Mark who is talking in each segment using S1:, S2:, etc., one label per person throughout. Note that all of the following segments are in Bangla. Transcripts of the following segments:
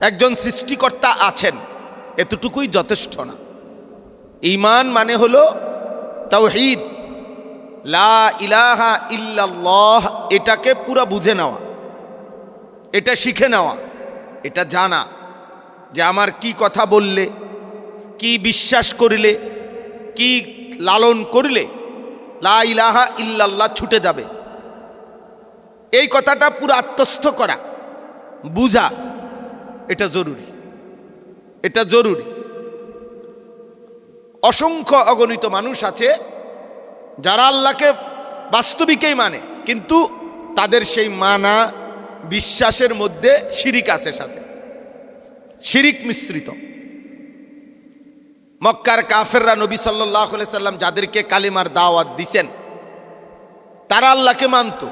S1: একজন সৃষ্টিকর্তা আছেন, এতটুকুই যথেষ্ট না। ঈমান মানে হলো তাওহীদ, লা ইলাহা ইল্লাল্লাহ, এটাকে পুরা বুঝে নেওয়া, এটা শিখে নেওয়া, এটা জানা যে আমার কি কথা বললে, কি বিশ্বাস করিলে, কি লালন করলে লা ইলাহা ইল্লাল্লাহ ছুটে যাবে। এই কথাটা পুরো আত্মস্থ করা, বুঝা, এটা জরুরি, এটা জরুরি। অসংখ্য অগণিত মানুষ আছে যারা আল্লাহকে বাস্তবিকই মানে, কিন্তু তাদের সেই মানা বিশ্বাসের মধ্যে শিরিক আছে, সাথে শিরিক মিশ্রিত। মক্কার কাফেররা নবী সাল্লাল্লাহু আলাইহি সাল্লাম যাদেরকে কালিমার দাওয়াত দিছেন, তারা আল্লাহকে মানত।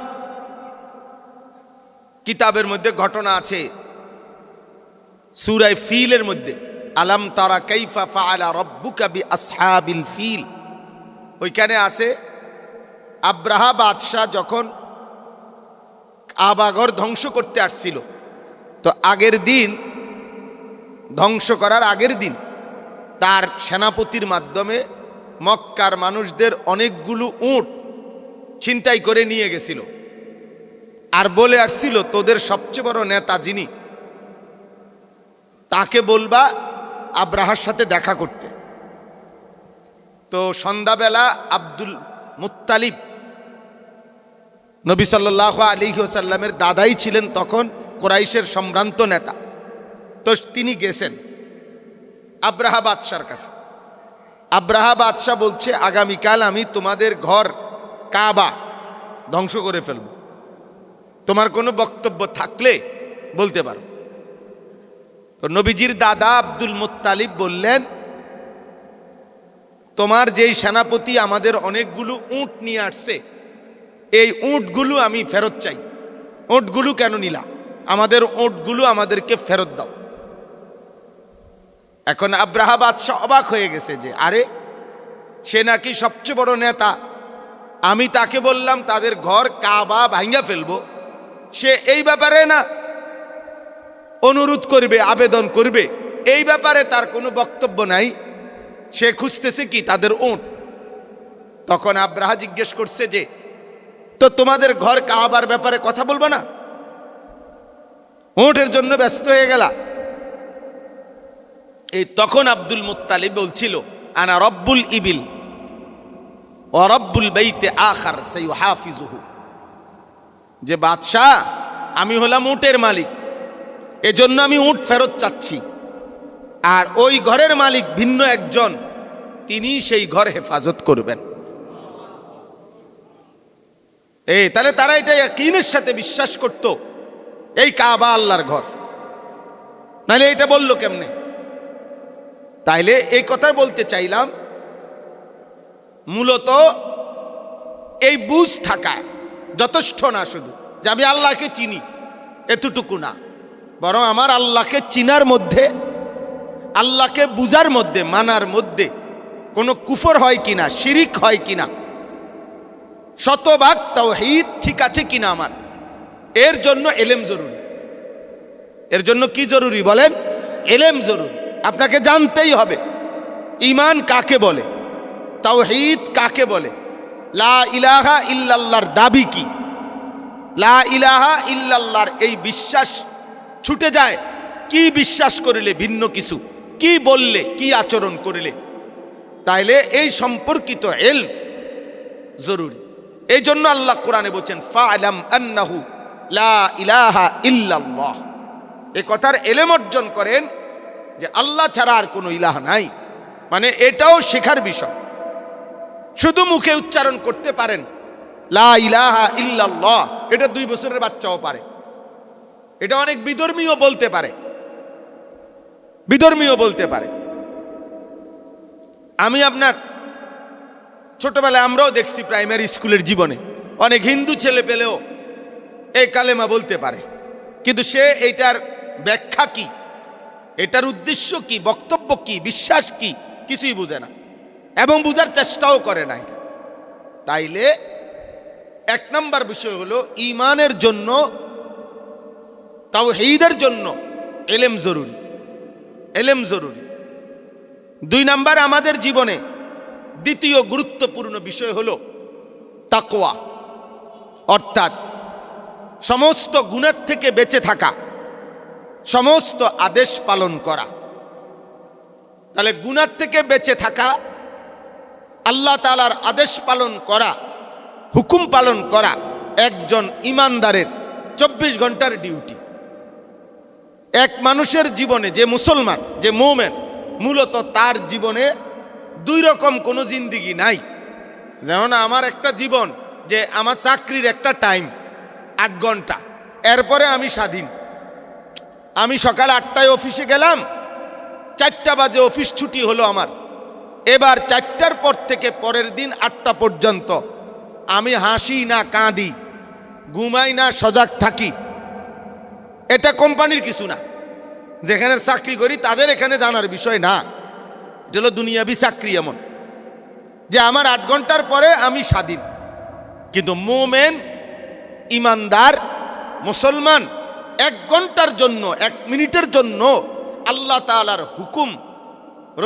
S1: কিতাবের মধ্যে ঘটনা আছে, সূরা ফিলের মধ্যে, আলাম তারা কাইফা ফাআলা রাব্বুকা বিআসহাবিল ফিল, ওইখানে আছে আব্রাহা বাদশাহ যখন কাবাঘর ধ্বংস করতে আসছিল, তো আগের দিন, ধ্বংস করার আগের দিন তার সেনাপতির মাধ্যমে মক্কার মানুষদের অনেকগুলো উট ছিনতাই করে নিয়ে গেছিল, আর বলে আসছিল তোদের সবচেয়ে বড় নেতা যিনি, তাকে বলবা আব্রাহার সাথে দেখা করতে। তো সন্ধ্যাবেলা আব্দুল মুত্তালিব, নবী সাল্লাল্লাহু আলাইহি ওয়াসাল্লামের দাদাই ছিলেন তখন কুরাইশের সম্ভ্রান্ত নেতা, তো তিনি গেছেন আব্রাহা বাদশার কাছে। আব্রাহা বাদশাহ বলছে আগামীকাল আমি তোমাদের ঘর কাবা ধ্বংস করে ফেলব, তোমার কোনো বক্তব্য থাকলে বলতে পারো। তো নবীজির দাদা আব্দুল মুত্তালিব বললেন, তোমার যেই সেনাপতি আমাদের অনেকগুলো উট নিয়ে আসছে, এই উটগুলো আমি ফেরত চাই। উটগুলো কেন নিলা? আমাদের উটগুলো আমাদেরকে ফেরত দাও। এখন আব্রাহা বাদশাহ অবাক হয়ে গেছে যে আরে, সে নাকি সবচেয়ে বড় নেতা, আমি তাকে বললাম তাদের ঘর কাবা ভাঙ্গা ফেলবো, সে এই ব্যাপারে না অনুরোধ করবে, আবেদন করবে, এই ব্যাপারে তার কোনো বক্তব্য নাই, সে খুঁজতেছে কি তাদের উট। তখন আব্রাহা জিজ্ঞেস করছে যে তো তোমাদের ঘর কাবার ব্যাপারে কথা বলবো না? উটের জন্য ব্যস্ত হয়ে গেলা। এই তখন আব্দুল মুত্তালিব বলছিল আনা রব্বুল ইবিল ওয়া রব্বুল বাইতে আখার সাইয়ুহাফিজুহু, যে বাদশাহ আমি হলাম উটের মালিক, এজন্য আমি উট ফেরত চাচ্ছি, আর ওই ঘরের মালিক ভিন্ন একজন, তিনি সেই ঘর হেফাজত করবেন। তাহলে তারা এটা ইয়াকিনের সাথে বিশ্বাস করত এই কাবা আল্লাহর ঘর, নাহলে এটা বললো কেমনে? তাইলে এই কথা বলতে চাইলাম, মূলত এই বুঝ থাকা যথেষ্ট না, শুধু যে আমি আল্লাহকে চিনি এতটুকু না, বরং আমার আল্লাহকে চিনার মধ্যে, আল্লাহকে বুঝার মধ্যে, মানার মধ্যে কোনো কুফর হয় কিনা, শিরিক হয় কিনা, শতভাগ তাওহীদ ঠিক আছে কিনা আমার, এর জন্য এলেম জরুরি। এর জন্য কি জরুরি বলেন? এলেম জরুরি। আপনাকে জানতেই হবে ঈমান কাকে বলে, তাওহীদ কাকে বলে, লা ইলাহা ইল্লাল্লাহর দাবি কি, লা ইলাহা ইল্লাল্লাহর এই বিশ্বাস ছুটে যায় কি বিশ্বাস করিলে, ভিন্ন কিছু কি বললে, কি আচরণ করিলে, তাইলে এই সম্পর্কিত ইলম জরুরি। এই জন্য আল্লাহ কোরআনে বলছেন ফা'লাম আন্নাহু লা ইলাহা ইল্লাল্লাহ, এই কথার ইলম অর্জন করেন যে আল্লাহ ছাড়া আর কোনো ইলাহ নাই। মানে এটাও শেখার বিষয়, শুধু মুখে উচ্চারণ করতে পারেন লা ইলাহা ইল্লাল্লাহ, এটা 2 বছরের বাচ্চাও পারে, এটা অনেক বিধর্মীয় বলতে পারে, বিধর্মীয় বলতে পারে। আমি আপনার ছোটবেলায় আমরাও দেখছি প্রাইমারি স্কুলের জীবনে অনেক হিন্দু ছেলে পেলেও এই কালেমা বলতে পারে, কিন্তু সে এইটার ব্যাখ্যা কি, এটার উদ্দেশ্য কি, বক্তব্য কি, বিশ্বাস কি, কিছুই বুঝে না এবং বুঝার চেষ্টাও করে না এটা। তাইলে 1 নম্বর বিষয় হলো ঈমানের জন্য, তাওহীদের জন্য এলেম জরুরি, এলেম জরুরি। 2 নাম্বার আমাদের জীবনে দ্বিতীয় গুরুত্বপূর্ণ বিষয় হলো তাকওয়া, অর্থাৎ সমস্ত গুনাহ থেকে বেঁচে থাকা, সমস্ত আদেশ পালন করা। তাহলে গুনাহ থেকে বেঁচে থাকা, আল্লাহ তাআলার আদেশ পালন করা, হুকুম পালন করা একজন ইমানদারের 24 ঘন্টার ডিউটি। এক মানুষের জীবনে, যে মুসলমান, যে মুমিন, মূলত তার জীবনে 2 রকম কোনো জিন্দিগি নাই। যেমন আমার একটা জীবন, যে আমার চাকরির একটা টাইম 8 ঘন্টা, এরপরে আমি স্বাধীন। আমি সকাল 8টায় অফিসে গেলাম, 4টা বাজে অফিস ছুটি হলো আমার। এবার 4টার পর থেকে পরের দিন 8টা পর্যন্ত আমি হাসি না কাঁদি, ঘুমাই না সজাগ থাকি। এটা কোম্পানির কিছু না, যেখানে চাকরি করি তাদের এখানে জানার বিষয় না। এটা হলো দুনিয়াবি চাকরি, এমন যে আমার 8 ঘন্টার পরে আমি স্বাধীন। কিন্তু মুমিন, ইমানদার, মুসলমান 1 ঘন্টার জন্য, 1 মিনিটের জন্য আল্লাহ তাআলার হুকুম,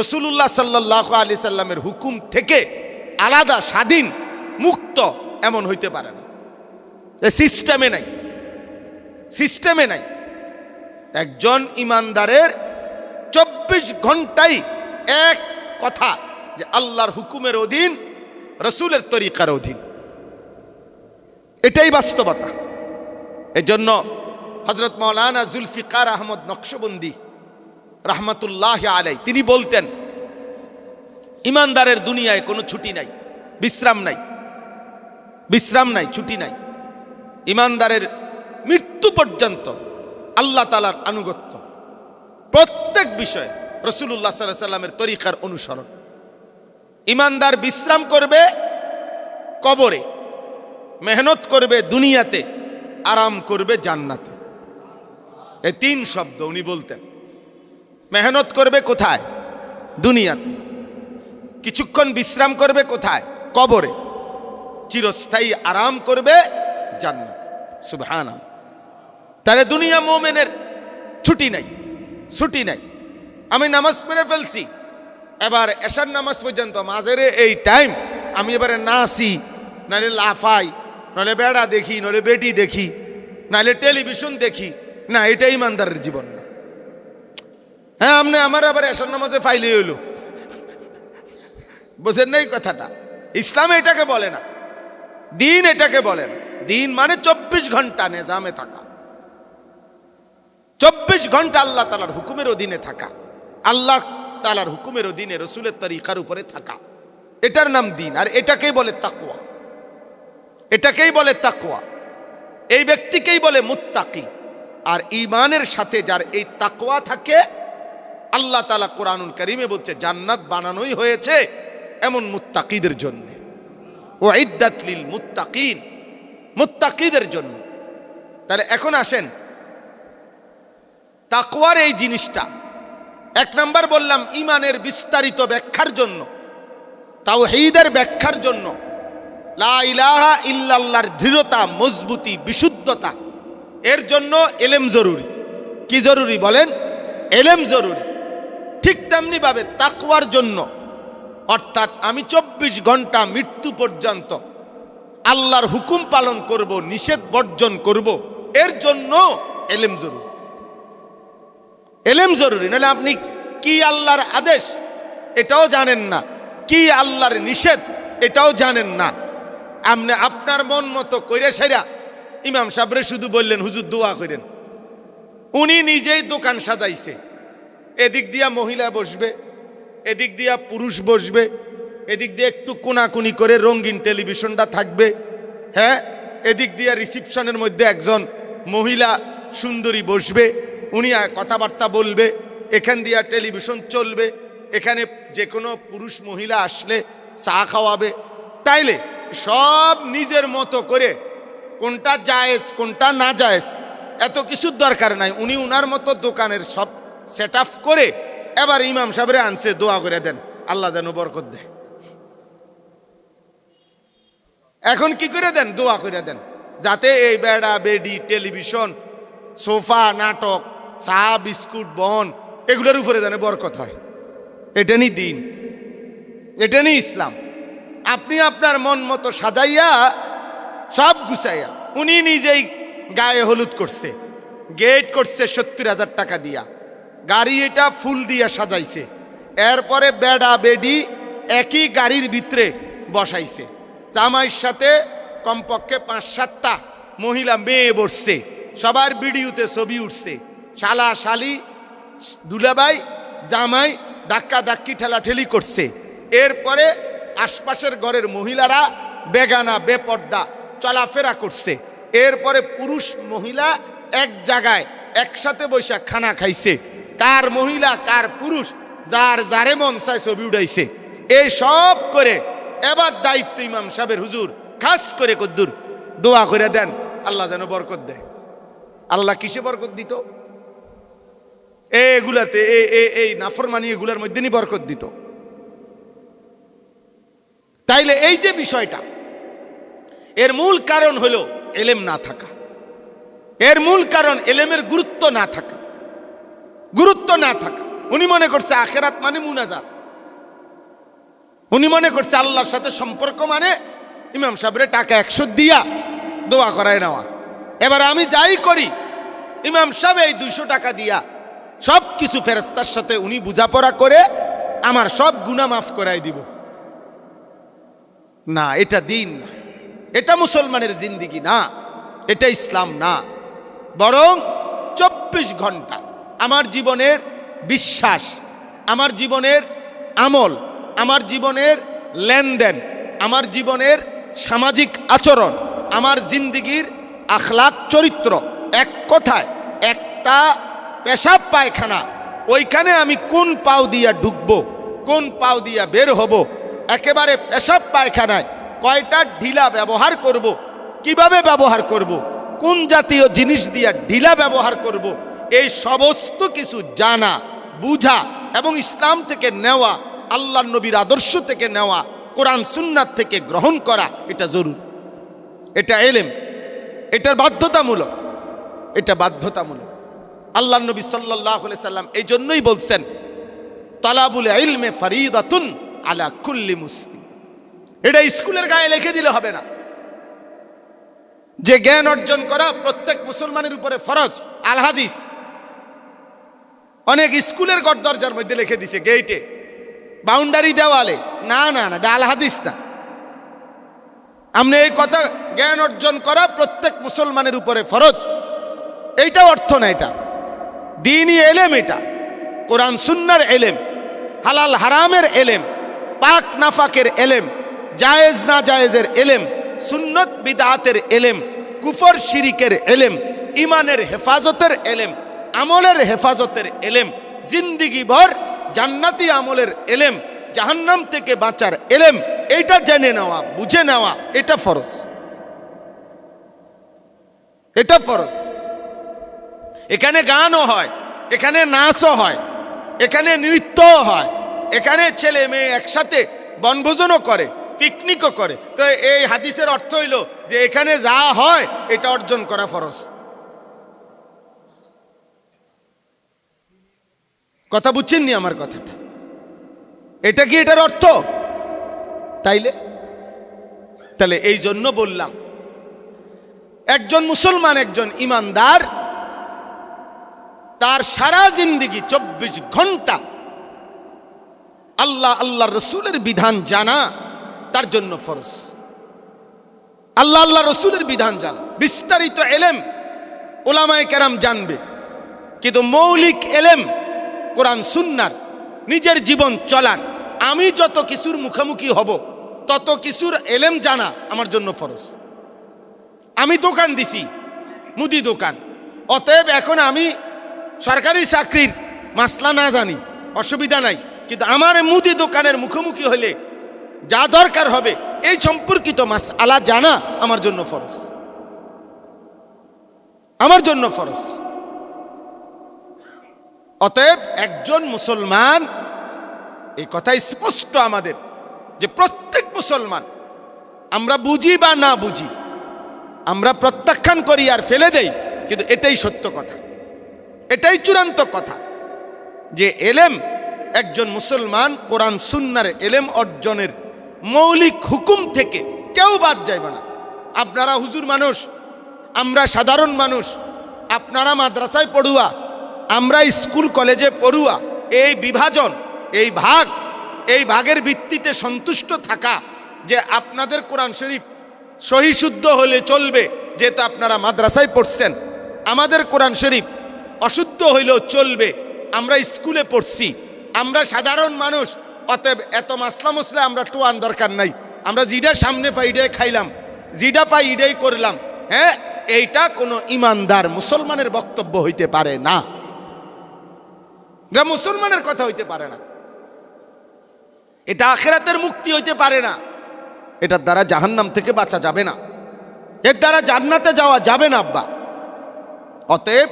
S1: রাসূলুল্লাহ সাল্লাল্লাহু আলাইহি সাল্লামের হুকুম থেকে আলাদা, স্বাধীন, মুক্ত এমন হইতে পারে না। সিস্টেমে নাই, সিস্টেমে নাই। একজন ইমানদারের 24 ঘন্টাই এক কথা, যে আল্লাহর হুকুমের অধীন, রাসূলের তরিকার অধীন। এটাই বাস্তবতা। এজন্য হযরত মাওলানা জুলফিকার আহমদ নকশবন্দি রাহমাতুল্লাহি আলাইহি তিনি বলতেন, ইমানদারের দুনিয়ায় কোনো ছুটি নাই, বিশ্রাম নাই, বিশ্রাম নাই, ছুটি নাই। ইমানদারের মৃত্যু পর্যন্ত আল্লাহ তাআলার আনুগত্য, প্রত্যেক বিষয়ে রাসূলুল্লাহ সাল্লাল্লাহু আলাইহি সাল্লামের তরিকার অনুসরণ। ইমানদার বিশ্রাম করবে কবরে, মেহনত করবে দুনিয়াতে, আরাম করবে জান্নাতে। এই 3 শব্দ উনি বলতেন। মেহনত করবে কোথায়? দুনিয়াতে। কিছুক্ষণ বিশ্রাম করবে কোথায়? কবরে। চিরস্থায়ী আরাম করবে জান্নাতে। সুবহানাল্লাহ। তাহলে দুনিয়া মুমিনের ছুটি নাই, ছুটি নাই। আমি নামাজ পড়ে ফেলছি, এবার এশার নামাজ পর্যন্ত মাঝের এই টাইম আমি এবারে নাচি, নাহলে লাফাই, নাহলে বেড়া দেখি, নাহলে বেটি দেখি, নাহলে টেলিভিশন দেখি, না, এটা ইমানদারের জীবন না। হ্যাঁ, আপনি আমার আবার এশার নামাজে ফাইলে হইল, বুঝেন না এই কথাটা? ইসলামে এটাকে বলে না, দিন এটাকে বলে না। দিন মানে 24 ঘন্টা নিজামে থাকা, 24 ঘন্টা আল্লাহ তাআলার হুকুমের অধীনে থাকা, আল্লাহ তাআলার হুকুমের অধীনে রাসূলের তরিকার উপরে থাকা, এটার নাম দিন। আর এটাকেই বলে তাকওয়া, এটাকেই বলে তাকওয়া। এই ব্যক্তিকেই বলে মুত্তাকি। আর ঈমানের সাথে যার এই তাকওয়া থাকে, আল্লাহ তাআলা কোরআনুল কারীমে বলছে জান্নাত বানানোই হয়েছে এমন মুত্তাকিদের জন্য। উইদ্দাত লিল মুত্তাকিন, মুত্তাকিদের জন্য। তাহলে এখন আসেন তাকওয়ার এই জিনিসটা। 1 নাম্বার বললাম ঈমানের বিস্তারিত ব্যাখ্যার জন্য, তাওহীদের ব্যাখ্যার জন্য, লা ইলাহা ইল্লাল্লাহর দৃঢ়তা, মজবুতি, বিশুদ্ধতা, এর জন্য ইলম জরুরি। কি জরুরি বলেন? ইলম জরুরি। ঠিক তেমনি ভাবে তাকওয়ার জন্য, অর্থাৎ আমি 24 ঘন্টা মৃত্যু পর্যন্ত আল্লাহর হুকুম পালন করব, নিষেধ বর্জন করব, এর জন্য ইলম জরুরি। ইলম জরুরি, নাহলে আপনি কি আল্লাহর আদেশ এটাও জানেন না, কি আল্লাহর নিষেধ এটাও জানেন না। আপনি আপনার মন মতো কইরা সেরা ইমাম সাহেবরে শুধু বললেন হুজুর দোয়া করেন। উনি নিজেই দোকান সাজাইছে, এদিক দিয়া মহিলা বসবে, এদিক দিয়া পুরুষ বসবে, এদিক দিয়ে একটু কোনাকুনি করে রঙিন টেলিভিশনটা থাকবে, হ্যাঁ, এদিক দিয়া রিসিপশনের মধ্যে একজন মহিলা সুন্দরী বসবে, উনি কথাবার্তা বলবে, এখান দিয়া টেলিভিশন চলবে, এখানে যে কোনো পুরুষ মহিলা আসলে চা খাওয়াবে। তাইলে সব নিজের মতো করে, কোনটা জায়েজ কোনটা না জায়েজ এত কিছুর দরকার নাই। উনি উনার মতো দোকানের সব সেট আপ করে এবার ইমাম সাহেবরে আনছে, দোয়া করে দেন আল্লাহ যেন বরকত দেয়। এখন কি করে দেন? দোয়া করে দেন যাতে এই বেড়া বেডি, টেলিভিশন, সোফা, নাটক চা বিস্কুট বন এগুলোর উপরে জানে বরকত হয়। এটা নি দিন, এটা নি ইসলাম। আপনি আপনার মন মতো সাজাইয়া সব গুছাইয়া, উনি নিজেই গায়ে হলুদ করছে, গেট করছে 70,000 টাকা দিয়া, গাড়ি এটা ফুল দিয়া সাজাইছে, এরপরে বেডা বেডি একই গাড়ির ভিতরে বসাইছে, জামাইয়ের সাথে কমপক্ষে 5-7টা মহিলা মেয়ে বসছে, সবার ভিডিওতে ছবি উঠছে, শালা শালি দুলাভাই জামাই ধাক্কা ধাক্কি ঠেলাঠেলি করছে। এরপরে আশপাশের ঘরের মহিলারা বেগানা বেপর্দা চলাফেরা করছে। এরপরে পুরুষ মহিলা এক জায়গায় একসাথে বৈশা খানা খাইছে, কার মহিলা কার পুরুষ যার যারে মন চায় ছবি উঠাইছে। এই সব করে এবার দায়িত্ব ইমাম সাহেবের, হুজুর খাস করে কদ্দুর দোয়া করে দেন আল্লাহ যেন বরকত দেয়। আল্লাহ কিসে বরকত দিত? এগুলাতে এই নাফরমানি এগুলার মধ্যে নি বরকত দিত। তাইলে এই যে বিষয়টা, এর মূল কারণ হলো এলেম না থাকা। এর মূল কারণ এলেমের গুরুত্ব না থাকা, গুরুত্ব না থাকা। উনি মনে করছে আখেরাত মানে মুনাজাত, উনি মনে করছে আল্লাহর সাথে সম্পর্ক মানে ইমাম সাহেবের টাকা 100 দিয়া দোয়া করায় নেওয়া। এবার আমি যাই করি ইমাম সাহেব এই 200 টাকা দিয়া সব কিছু ফেরেশতার সাথে উনি বোঝাপড়া করে আমার সব গুনাহ মাফ করাই দিব। না, এটা দিন না, এটা মুসলমানের জিন্দিগি না, এটা ইসলাম না। বরং 24 ঘন্টা আমার জীবনের বিশ্বাস, আমার জীবনের আমল, আমার জীবনের লেনদেন, আমার জীবনের সামাজিক আচরণ, আমার জিন্দিগির আখলাক চরিত্র, এক কথায় একটা পেশাব পায়খানা, ওইখানে আমি কোন পাও দিয়া ঢুকবো, কোন পাও দিয়া বের হব, একেবারে পেশাব পায়খানায় কয়টা ঢিলা ব্যবহার করব, কিভাবে ব্যবহার করব, কোন জাতীয় জিনিস দিয়া ঢিলা ব্যবহার করব, এই সমস্ত কিছু জানা বুঝা এবং ইসলাম থেকে নেওয়া, আল্লাহর নবীর আদর্শ থেকে নেওয়া, কোরআন সুন্নাত থেকে গ্রহণ করা, এটা জরুরি। এটা এলেম, এটা বাধ্যতামূলক, এটা বাধ্যতামূলক। আল্লাহর নবী সাল্লাল্লাহু আলাইহি সাল্লাম এই জন্যই বলছেন তালাবুল ইলমে ফরিদাতুন আলা কুল্লি মুসলিম। এটা স্কুলের গায়ে লিখে দিলে হবে না যে জ্ঞান অর্জন করা প্রত্যেক মুসলমানের উপরে ফরজ। আল হাদিস অনেক স্কুলের ঘর দরজার মধ্যে লিখে দিছে, গেটে, বাউন্ডারি দেওয়ালে। না না না, আল হাদিস না। আপনি এই কথা জ্ঞান অর্জন করা প্রত্যেক মুসলমানের উপরে ফরজ, এইটা অর্থ না। এটা দ্বীনি এলেম, এটা কোরআন সুন্নাহর এলেম, হালাল হারামের এলেম, পাক নাফাকের এলেম, জায়েজ না জায়েজের এলেম, সুন্নত বিদআতের এলেম, কুফর শিরিকের এলেম, ইমানের হেফাজতের এলেম, আমলের হেফাজতের এলেম, জিন্দিগি ভর জান্নাতি আমলের এলেম, জাহান্নাম থেকে বাঁচার এলেম, এটা জেনে নেওয়া বুঝে নেওয়া, এটা ফরজ, এটা ফরজ। এখানে গানও হয়, এখানে নাচও হয়, এখানে নৃত্যও হয়, এখানে ছেলে মেয়ে একসাথে বনভোজনও করে, পিকনিকও করে। তো এই হাদিসের অর্থ হইল যে এখানে যা হয় এটা অর্জন করা ফরজ। কথা বুঝছেননি আমার কথাটা? এটা কি এটার অর্থ? তাইলে এই জন্য বললাম একজন মুসলমান, একজন ইমানদার, তার সারা জিন্দিগি 24 ঘন্টা আল্লাহ আল্লাহর রসুলের বিধান জানা তার জন্য ফরজ। আল্লাহ আল্লাহ রসুলের বিধান জানা, বিস্তারিত এলেম উলামায়ে কেরাম জানবে, কিন্তু মৌলিক এলেম কোরআন সুন্নাহর নিজের জীবন চলার, আমি যত কিছুর মুখোমুখি হব তত কিছুর এলেম জানা আমার জন্য ফরজ। আমি দোকান দিছি, মুদি দোকান, অতএব এখন আমি সরকারি চাকরির মাসলা না জানি অসুবিধা নাই, কিন্তু আমার মুদি দোকানের মুখোমুখি হলে যা দরকার হবে এই সম্পর্কিত মাসআলা জানা আমার জন্য ফরজ, আমার জন্য ফরজ। অতএব একজন মুসলমান, এই কথা স্পষ্ট আমাদের যে প্রত্যেক মুসলমান, আমরা বুঝি বা না বুঝি, আমরা প্রত্যাখ্যান করি আর ফেলে দেই, কিন্তু এটাই সত্য কথা, এটাই চূড়ান্ত কথা যে এলেম একজন মুসলমান কোরআন সুন্নার এলেম অর্জনের মৌলিক হুকুম থেকে কেউ বাদ যাইবে না। আপনারা হুজুর মানুষ, আমরা সাধারণ মানুষ, আপনারা মাদ্রাসায় পড়ুয়া, আমরা স্কুল কলেজে পড়ুয়া, এই বিভাজন, এই ভাগের ভিত্তিতে সন্তুষ্ট থাকা যে আপনাদের কোরআন শরীফ সহি শুদ্ধ হলে চলবে, যেহেতু আপনারা মাদ্রাসায় পড়ছেন, আমাদের কোরআন শরীফ অশুদ্ধ হইলেও চলবে, আমরা স্কুলে পড়ছি, আমরা সাধারণ মানুষ, অতএব এত মাসলা মশলা আমরা টোয়ান দরকার নাই, আমরা যেটা সামনে পাই এটাই খাইলাম, যেটা পাই এটাই করলাম, হ্যাঁ, এইটা কোনো ইমানদার মুসলমানের বক্তব্য হইতে পারে না, এটা মুসলমানের কথা হইতে পারে না, এটা আখিরাতের মুক্তি হইতে পারে না, এটার দ্বারা জাহান্নাম থেকে বাঁচা যাবে না, এর দ্বারা জান্নাতে যাওয়া যাবে না আব্বা। অতএব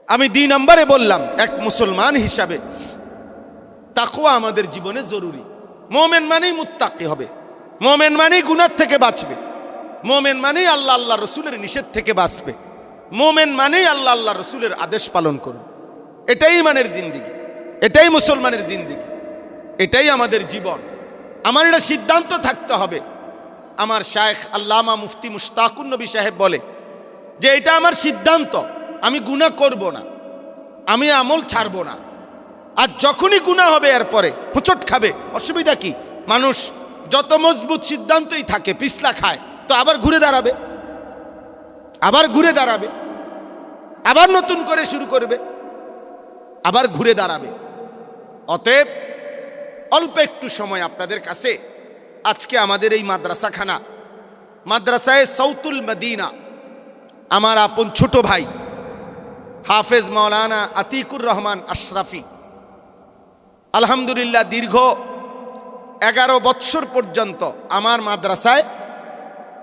S1: আমি 2 নম্বরে বললাম, এক মুসলমান হিসাবে তাকওয়া আমাদের জীবনে জরুরি। মুমিন মানেই মুত্তাকি হবে, মুমিন মানেই গুনাহ থেকে বাঁচবে, মুমিন মানেই আল্লাহ রসুলের নিষেধ থেকে বাঁচবে, মুমিন মানেই আল্লাহ রসুলের আদেশ পালন করবে। এটাই ইমানের জিন্দেগি, এটাই মুসলমানের জিন্দেগি, এটাই আমাদের জীবন। আমার এটা সিদ্ধান্ত থাকতে হবে। আমার শায়েখ আল্লামা মুফতি মুশতাকুন নবী সাহেব বলে যে এটা আমার সিদ্ধান্ত, আমি গুনাহ করব না, আমি আমল ছাড়ব না। আর যখনই গুনাহ হবে এরপরে হোঁচট খাবে, অসুবিধা কি? মানুষ যত মজবুত সিদ্ধান্তই থাকে পিছলা খায়, তো আবার ঘুরে দাঁড়াবে, আবার নতুন করে শুরু করবে, আবার ঘুরে দাঁড়াবে। অতএব অল্প একটু সময় আপনাদের কাছে আজকে আমাদের এই মাদ্রাসাখানা, মাদ্রাসায়ে সাউতুল মদিনা, আমার আপন ছোট ভাই হাফেজ মাওলানা আতিকুর রহমান আশরাফি আলহামদুলিল্লাহ দীর্ঘ 11 বৎসর পর্যন্ত আমার মাদ্রাসায়,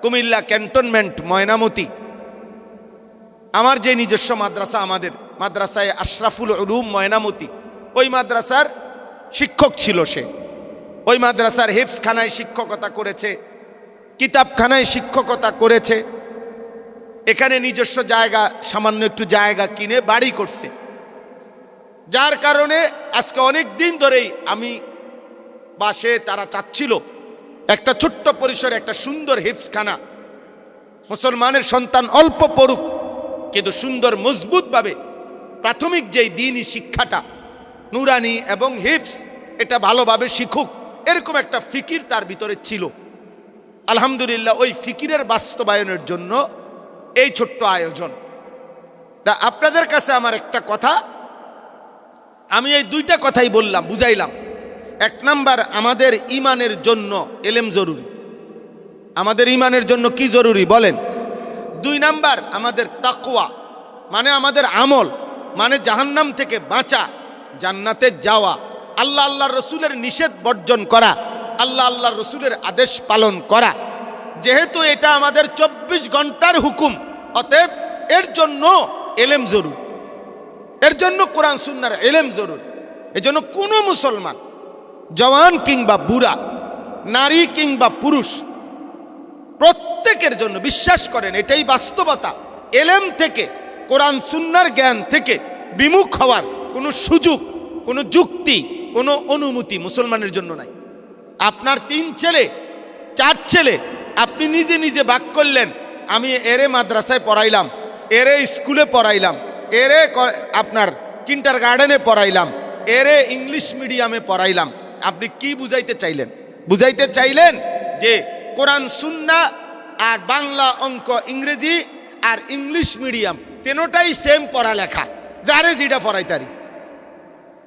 S1: কুমিল্লা ক্যান্টনমেন্ট ময়নামতি, আমার যে নিজস্ব মাদ্রাসা, আমাদের মাদ্রাসায় আশরাফুল উলুম ময়নামতি, ওই মাদ্রাসার শিক্ষক ছিল সে। ওই মাদ্রাসার হিফজখানায় শিক্ষকতা করেছে, কিতাবখানায় শিক্ষকতা করেছে, এখানে নিজস্ব জায়গা, সামান্য একটু জায়গা কিনে বাড়ি করছে, যার কারণে আজকে অনেক দিন ধরেই আমি বাসে তারা চাচ্ছিল একটা ছোট্ট পরিসরে একটা সুন্দর হিফজখানা, মুসলমানের সন্তান অল্প পড়ুক কিন্তু সুন্দর মজবুতভাবে প্রাথমিক যেই দ্বীনি শিক্ষাটা নুরানি এবং হিফজ, এটা ভালোভাবে শিখুক, এরকম একটা ফিকির তার ভিতরে ছিল। আলহামদুলিল্লাহ ওই ফিকিরের বাস্তবায়নের জন্য এই ছোট্ট আয়োজন। তা আপনাদের কাছে আমার একটা কথা, আমি এই 2টা কথাই বললাম, বুঝাইলাম। 1 নাম্বার, আমাদের ইমানের জন্য এলেম জরুরি। আমাদের ইমানের জন্য কি জরুরি বলেন? 2 নাম্বার, আমাদের তাকওয়া মানে আমাদের আমল, মানে জাহান্নাম থেকে বাঁচা, জান্নাতে যাওয়া, আল্লাহ রসুলের নিষেধ বর্জন করা, আল্লাহ রসুলের আদেশ পালন করা। যেহেতু এটা আমাদের 24 ঘন্টার হুকুম, অতএব এর জন্য এলেম জরুরি, এর জন্য কোরআন সুন্নাহর এলেম জরুরি। এজন্য কোনো মুসলমান, জওয়ান কিংবা বুড়া, নারী কিংবা পুরুষ, প্রত্যেকের জন্য, বিশ্বাস করেন এটাই বাস্তবতা, এলেম থেকে, কোরআন সুন্নাহর জ্ঞান থেকে বিমুখ হওয়ার কোনো সুযোগ, কোনো যুক্তি, কোনো অনুমতি মুসলমানের জন্য নাই। আপনার 3 ছেলে 4 ছেলে, আপনি নিজে নিজে ভাগ করলেন, আমি এরে মাদ্রাসায় পড়াইলাম, এরে স্কুলে পড়াইলাম, এরে আপনার কিন্ডারগার্টেনে পড়াইলাম, এরে ইংলিশ মিডিয়ামে পড়াইলাম। আপনি কি বুঝাইতে চাইলেন? বুঝাইতে চাইলেন যে কোরআন সুন্নাহ আর বাংলা, অঙ্ক, ইংরেজি আর ইংলিশ মিডিয়াম 3টাই সেম পড়ালেখা, যারে যেটা পড়াইতারি।